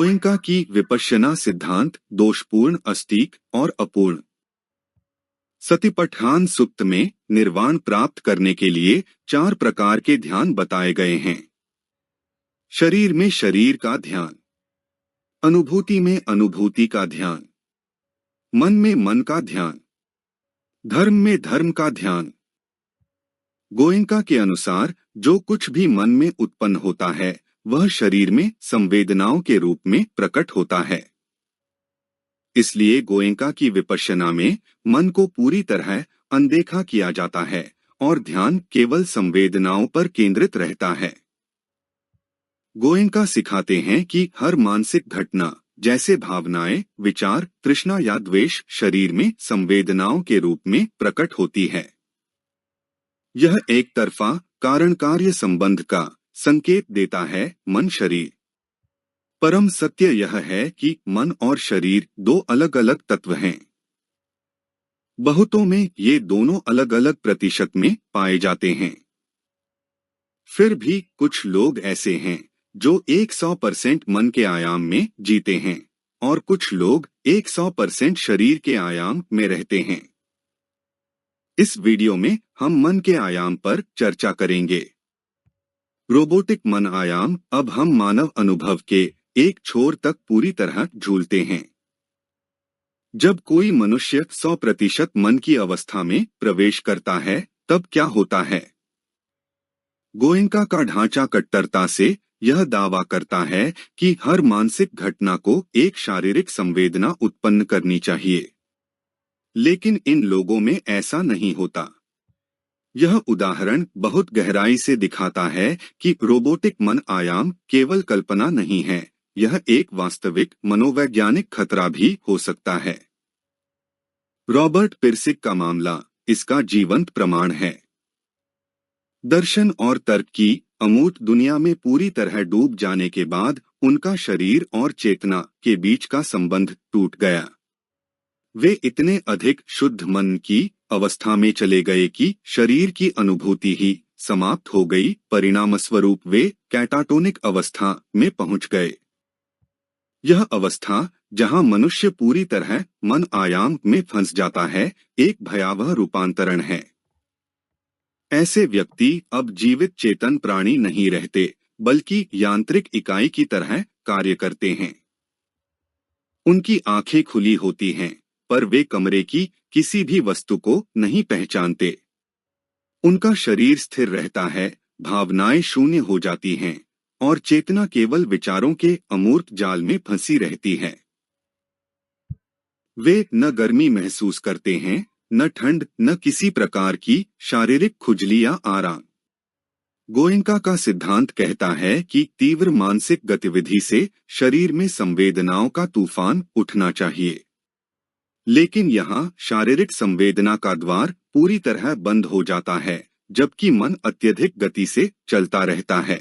गोयनका की विपश्यना सिद्धांत दोषपूर्ण, अस्तिक और अपूर्ण। सतिपट्ठान सुक्त में निर्वाण प्राप्त करने के लिए 4 प्रकार के ध्यान बताए गए हैं। शरीर में शरीर का ध्यान, अनुभूति में अनुभूति का ध्यान, मन में मन का ध्यान, धर्म में धर्म का ध्यान। गोयनका के अनुसार जो कुछ भी मन में उत्पन्न होता है वह शरीर में संवेदनाओं के रूप में प्रकट होता है। इसलिए गोयनका की विपश्यना में मन को पूरी तरह अनदेखा किया जाता है और ध्यान केवल संवेदनाओं पर केंद्रित रहता है। गोयनका सिखाते हैं कि हर मानसिक घटना जैसे भावनाएं, विचार, तृष्णा या द्वेष शरीर में संवेदनाओं के रूप में प्रकट होती है। यह एक तरफा कारण कार्य संबंध का संकेत देता है। मन शरीर। परम सत्य यह है कि मन और शरीर 2 अलग अलग तत्व हैं। बहुतों में ये दोनों अलग अलग प्रतिशत में पाए जाते हैं। फिर भी कुछ लोग ऐसे हैं जो 100% मन के आयाम में जीते हैं और कुछ लोग 100% शरीर के आयाम में रहते हैं। इस वीडियो में हम मन के आयाम पर चर्चा करेंगे। रोबोटिक मन आयाम। अब हम मानव अनुभव के एक छोर तक पूरी तरह झूलते हैं। जब कोई मनुष्य 100% मन की अवस्था में प्रवेश करता है तब क्या होता है? गोयनका का ढांचा कट्टरता से यह दावा करता है कि हर मानसिक घटना को एक शारीरिक संवेदना उत्पन्न करनी चाहिए, लेकिन इन लोगों में ऐसा नहीं होता। यह उदाहरण बहुत गहराई से दिखाता है कि रोबोटिक मन आयाम केवल कल्पना नहीं है, यह एक वास्तविक मनोवैज्ञानिक खतरा भी हो सकता है। रॉबर्ट पिर्सिक का मामला इसका जीवंत प्रमाण है। दर्शन और तर्क की अमूर्त दुनिया में पूरी तरह डूब जाने के बाद उनका शरीर और चेतना के बीच का संबंध टूट गया। वे इतने अधिक शुद्ध मन की अवस्था में चले गए कि शरीर की अनुभूति ही समाप्त हो गई। परिणामस्वरूप वे कैटाटोनिक अवस्था में पहुंच गए। यह अवस्था जहां मनुष्य पूरी तरह मन आयाम में फंस जाता है, एक भयावह रूपांतरण है। ऐसे व्यक्ति अब जीवित चेतन प्राणी नहीं रहते, बल्कि यांत्रिक इकाई की तरह कार्य करते हैं। उनकी आंखें खुली होती हैं, पर वे कमरे की किसी भी वस्तु को नहीं पहचानते। उनका शरीर स्थिर रहता है, भावनाएं शून्य हो जाती हैं और चेतना केवल विचारों के अमूर्त जाल में फंसी रहती है। वे न गर्मी महसूस करते हैं, न ठंड, न किसी प्रकार की शारीरिक खुजली या आराम। गोयनका का सिद्धांत कहता है कि तीव्र मानसिक गतिविधि से शरीर में संवेदनाओं का तूफान उठना चाहिए, लेकिन यहाँ शारीरिक संवेदना का द्वार पूरी तरह बंद हो जाता है, जबकि मन अत्यधिक गति से चलता रहता है।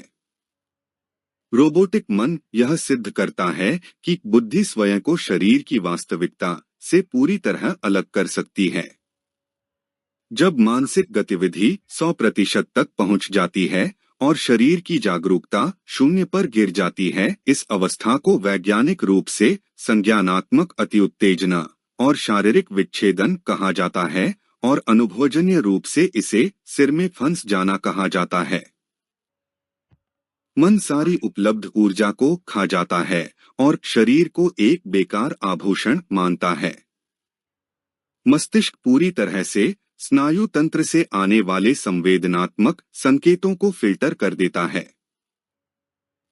रोबोटिक मन यह सिद्ध करता है कि बुद्धि स्वयं को शरीर की वास्तविकता से पूरी तरह अलग कर सकती है। जब मानसिक गतिविधि 100% तक पहुंच जाती है और शरीर की जागरूकता 0 पर गिर जाती है, इस अवस्था को वैज्ञानिक रूप से संज्ञानात्मक अतिउत्तेजना और शारीरिक विच्छेदन कहा जाता है और अनुभवजन्य रूप से इसे सिर में फंस जाना कहा जाता है। मन सारी उपलब्ध ऊर्जा को खा जाता है और शरीर को एक बेकार आभूषण मानता है। मस्तिष्क पूरी तरह से स्नायु तंत्र से आने वाले संवेदनात्मक संकेतों को फिल्टर कर देता है।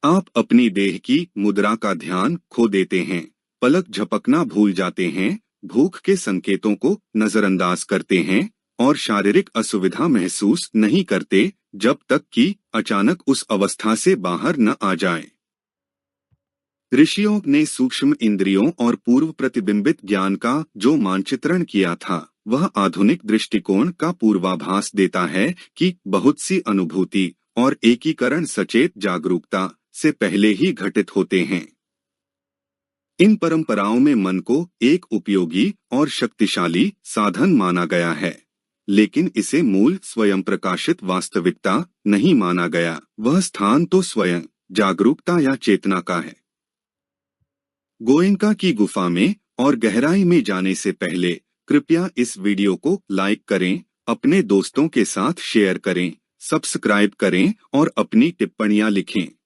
आप अपनी देह की मुद्रा का ध्यान खो देते हैं, पलक झपकना भूल जाते हैं, भूख के संकेतों को नजरअंदाज करते हैं और शारीरिक असुविधा महसूस नहीं करते जब तक कि अचानक उस अवस्था से बाहर न आ जाए। ऋषियों ने सूक्ष्म इंद्रियों और पूर्व प्रतिबिंबित ज्ञान का जो मानचित्रण किया था, वह आधुनिक दृष्टिकोण का पूर्वाभास देता है कि बहुत सी अनुभूति और एकीकरण सचेत जागरूकता से पहले ही घटित होते हैं। इन परंपराओं में मन को एक उपयोगी और शक्तिशाली साधन माना गया है, लेकिन इसे मूल स्वयं प्रकाशित वास्तविकता नहीं माना गया। वह स्थान तो स्वयं जागरूकता या चेतना का है। गोयनका की गुफा में और गहराई में जाने से पहले कृपया इस वीडियो को लाइक करें, अपने दोस्तों के साथ शेयर करें, सब्सक्राइब करें और अपनी टिप्पणियां लिखें।